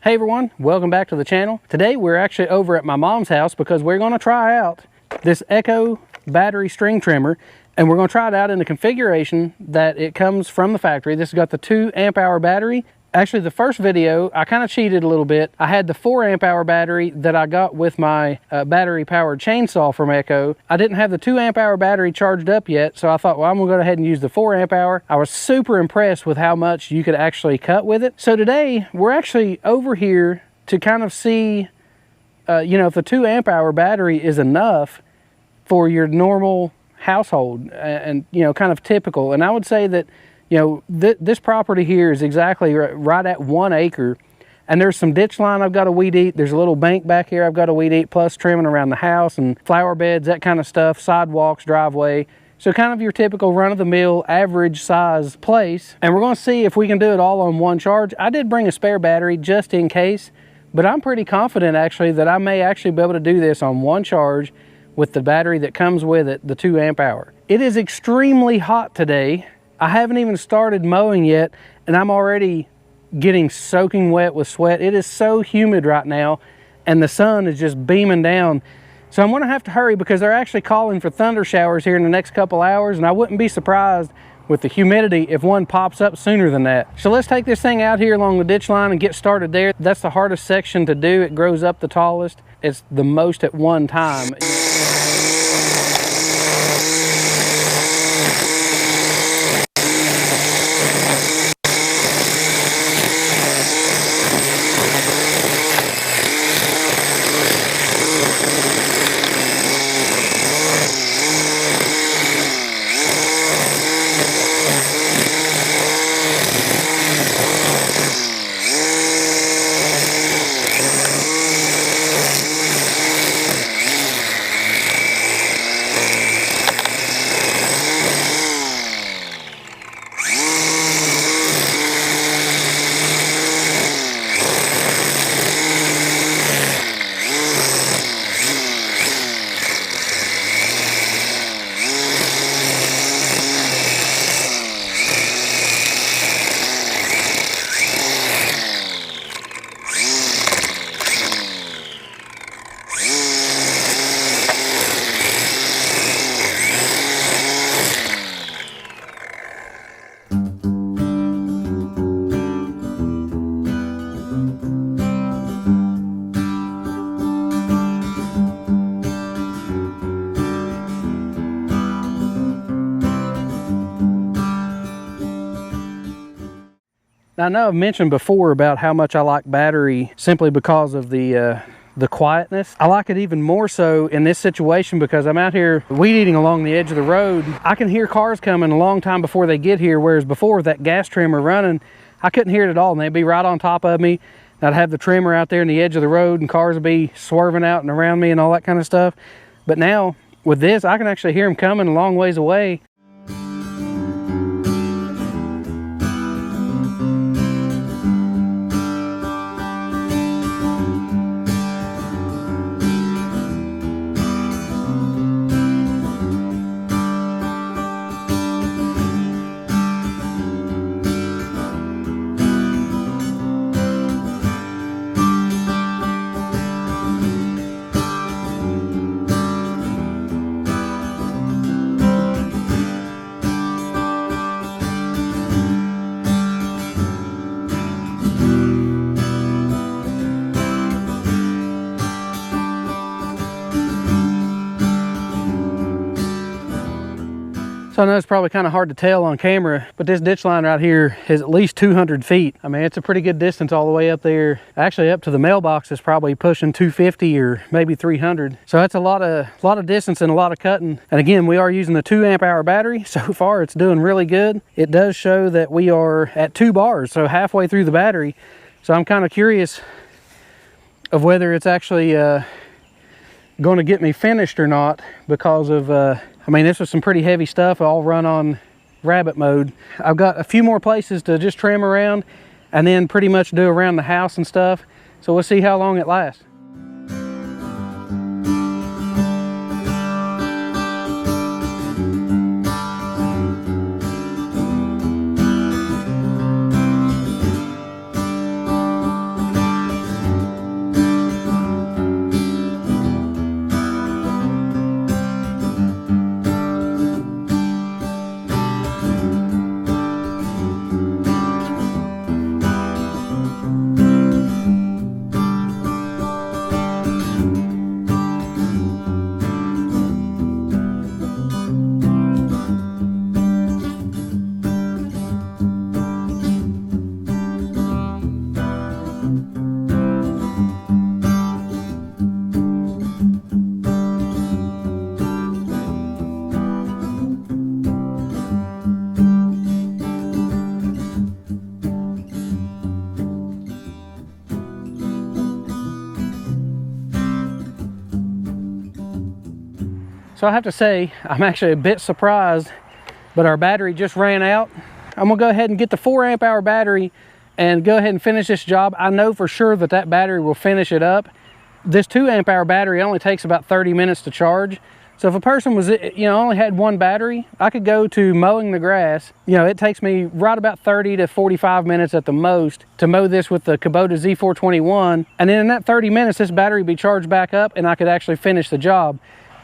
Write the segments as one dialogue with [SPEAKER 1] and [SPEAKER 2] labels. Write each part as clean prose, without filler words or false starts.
[SPEAKER 1] Hey everyone, welcome back to the channel. Today we're actually over at my mom's house because we're going to try out this Echo battery string trimmer, and we're going to try it out in the configuration that it comes from the factory. This has got the 2 amp hour battery. Actually, the first video, I kind of cheated a little bit. I had the 4 amp hour battery that I got with my battery powered chainsaw from Echo. I didn't have the 2 amp hour battery charged up yet, so I thought, well, I'm gonna go ahead and use the 4 amp hour. I was super impressed with how much you could actually cut with it. So today, we're actually over here to kind of see, you know, if the 2 amp hour battery is enough for your normal household and you know, kind of typical. And I would say that, you know, this property here is exactly right at 1 acre, and there's some ditch line I've got to weed eat. There's a little bank back here I've got to weed eat, plus trimming around the house and flower beds, that kind of stuff, sidewalks, driveway. So kind of your typical run-of-the-mill average size place. And we're going to see if we can do it all on one charge. I did bring a spare battery just in case, but I'm pretty confident actually that I may actually be able to do this on one charge with the battery that comes with it, the 2 amp hour. It is extremely hot today. I haven't even started mowing yet, and I'm already getting soaking wet with sweat. It is so humid right now, and the sun is just beaming down. So I'm gonna have to hurry because they're actually calling for thunder showers here in the next couple hours, and I wouldn't be surprised with the humidity if one pops up sooner than that. So let's take this thing out here along the ditch line and get started there. That's the hardest section to do. It grows up the tallest. It's the most at one time. Now, I know I've mentioned before about how much I like battery simply because of the quietness. I like it even more so in this situation because I'm out here weed eating along the edge of the road. I can hear cars coming a long time before they get here, whereas before with that gas trimmer running, I couldn't hear it at all, and they'd be right on top of me. I'd have the trimmer out there in the edge of the road, and cars would be swerving out and around me and all that kind of stuff. But now with this, I can actually hear them coming a long ways away. So I know it's probably kind of hard to tell on camera, but this ditch line right here is at least 200 feet. I mean, it's a pretty good distance all the way up there. Actually, up to the mailbox is probably pushing 250 or maybe 300. So that's a lot of distance and a lot of cutting. And again, we are using the 2 amp hour battery. So far, it's doing really good. It does show that we are at 2 bars, so halfway through the battery. So I'm kind of curious of whether it's actually going to get me finished or not because of I mean, this was some pretty heavy stuff, all run on rabbit mode. I've got a few more places to just trim around and then pretty much do around the house and stuff. So we'll see how long it lasts. So I have to say, I'm actually a bit surprised, but our battery just ran out. I'm gonna go ahead and get the 4 amp hour battery and go ahead and finish this job. I know for sure that that battery will finish it up. This 2 amp hour battery only takes about 30 minutes to charge. So if a person was, only had one battery, I could go to mowing the grass. It takes me right about 30 to 45 minutes at the most to mow this with the Kubota Z421. And then in that 30 minutes, this battery would be charged back up and I could actually finish the job.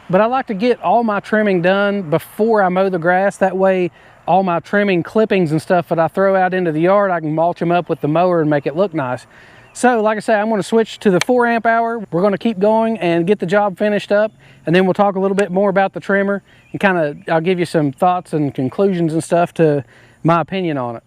[SPEAKER 1] But I like to get all my trimming done before I mow the grass. That way, all my trimming clippings and stuff that I throw out into the yard, I can mulch them up with the mower and make it look nice. So like I said, I'm going to switch to the 4 amp hour. We're going to keep going and get the job finished up, and then we'll talk a little bit more about the trimmer and I'll give you some thoughts and conclusions and stuff to my opinion on it.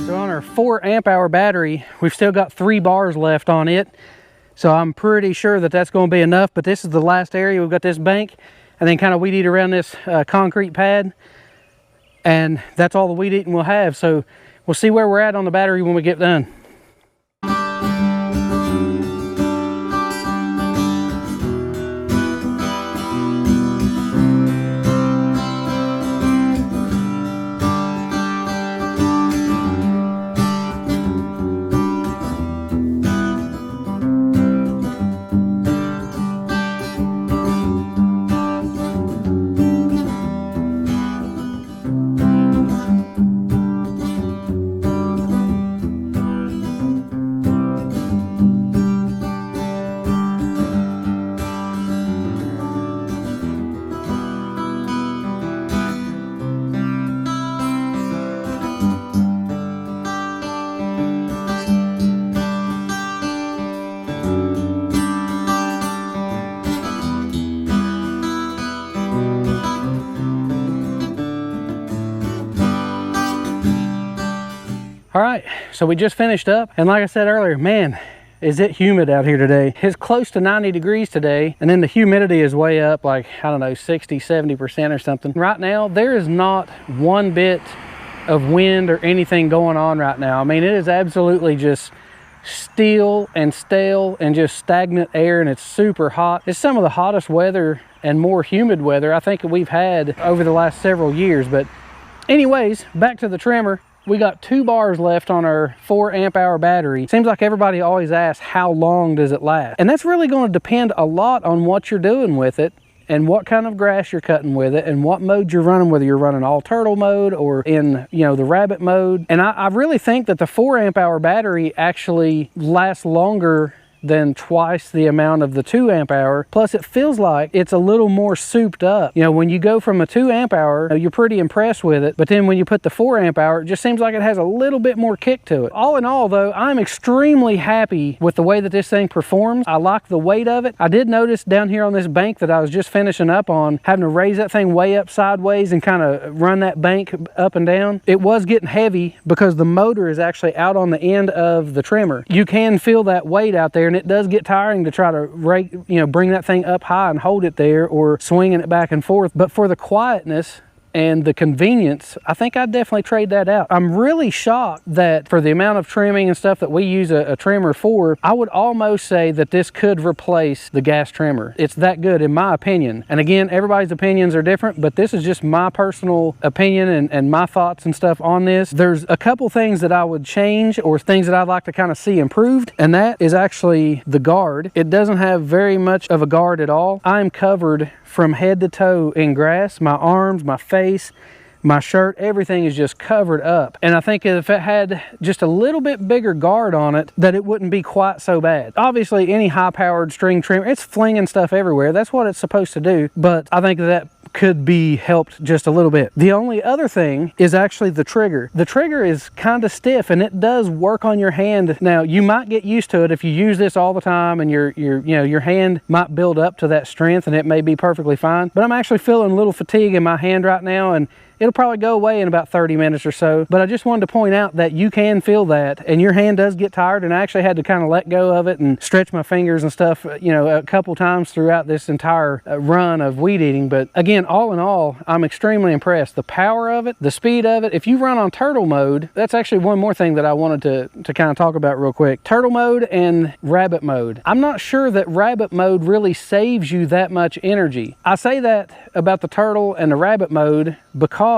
[SPEAKER 1] So on our 4 amp hour battery, we've still got 3 bars left on it. So I'm pretty sure that that's going to be enough, but this is the last area. We've got this bank and then kind of weed eat around this concrete pad. And that's all the weed eating we'll have. So we'll see where we're at on the battery when we get done. All right, so we just finished up, and like I said earlier, man, is it humid out here today. It's close to 90 degrees today, and then the humidity is way up, like, I don't know, 60–70% or something. Right now, there is not one bit of wind or anything going on right now. I mean, it is absolutely just still and stale and just stagnant air, and it's super hot. It's some of the hottest weather and more humid weather I think we've had over the last several years. But anyways, back to the trimmer. We got 2 bars left on our 4 amp hour battery. Seems like everybody always asks, how long does it last? And that's really going to depend a lot on what you're doing with it and what kind of grass you're cutting with it and what mode you're running, whether you're running all turtle mode or in, the rabbit mode. And I really think that the 4 amp hour battery actually lasts longer than twice the amount of the 2 amp hour. Plus it feels like it's a little more souped up. When you go from a 2 amp hour, you're pretty impressed with it, but then when you put the 4 amp hour, it just seems like it has a little bit more kick to it. All in all though, I'm extremely happy with the way that this thing performs. I like the weight of it. I did notice down here on this bank that I was just finishing up on, having to raise that thing way up sideways and kind of run that bank up and down. It was getting heavy because the motor is actually out on the end of the trimmer. You can feel that weight out there, and it does get tiring to try to bring that thing up high and hold it there or swinging it back and forth. But for the quietness and the convenience, I think I'd definitely trade that out. I'm really shocked that for the amount of trimming and stuff that we use a trimmer for, I would almost say that this could replace the gas trimmer. It's that good in my opinion. And again, everybody's opinions are different, but this is just my personal opinion and my thoughts and stuff on this. There's a couple things that I would change, or things that I'd like to kind of see improved, and that is actually the guard. It doesn't have very much of a guard at all. I'm covered from head to toe in grass. My arms, my face, my shirt, everything is just covered up. And I think if it had just a little bit bigger guard on it, that it wouldn't be quite so bad. Obviously, any high-powered string trimmer, it's flinging stuff everywhere. That's what it's supposed to do. But I think that could be helped just a little bit. The only other thing is actually the trigger. The trigger is kind of stiff, and it does work on your hand. Now, you might get used to it if you use this all the time, and your hand might build up to that strength, and it may be perfectly fine. But I'm actually feeling a little fatigue in my hand right now, and it'll probably go away in about 30 minutes or so. But I just wanted to point out that you can feel that, and your hand does get tired, and I actually had to kind of let go of it and stretch my fingers and stuff, a couple times throughout this entire run of weed eating. But again, all in all, I'm extremely impressed. The power of it, the speed of it. If you run on turtle mode, that's actually one more thing that I wanted to kind of talk about real quick. Turtle mode and rabbit mode. I'm not sure that rabbit mode really saves you that much energy. I say that about the turtle and the rabbit mode because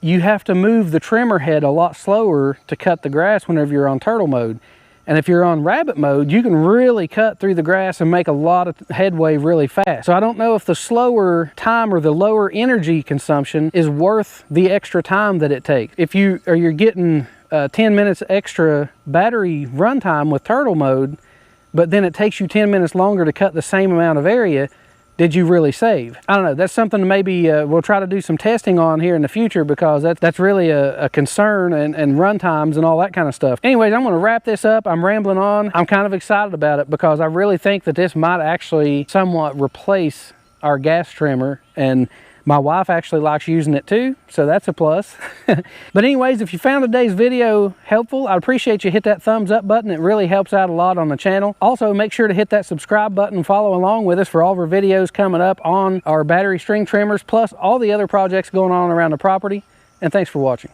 [SPEAKER 1] you have to move the trimmer head a lot slower to cut the grass whenever you're on turtle mode. And if you're on rabbit mode, you can really cut through the grass and make a lot of headway really fast. So I don't know if the slower time or the lower energy consumption is worth the extra time that it takes. If you're getting 10 minutes extra battery runtime with turtle mode, but then it takes you 10 minutes longer to cut the same amount of area, did you really save? I don't know. That's something maybe we'll try to do some testing on here in the future, because that's really a concern, and run times and all that kind of stuff. Anyways, I'm going to wrap this up. I'm rambling on. I'm kind of excited about it because I really think that this might actually somewhat replace our gas trimmer, and my wife actually likes using it too, so that's a plus. But anyways, if you found today's video helpful, I'd appreciate you hit that thumbs up button. It really helps out a lot on the channel. Also, make sure to hit that subscribe button and follow along with us for all of our videos coming up on our battery string trimmers, plus all the other projects going on around the property. And thanks for watching.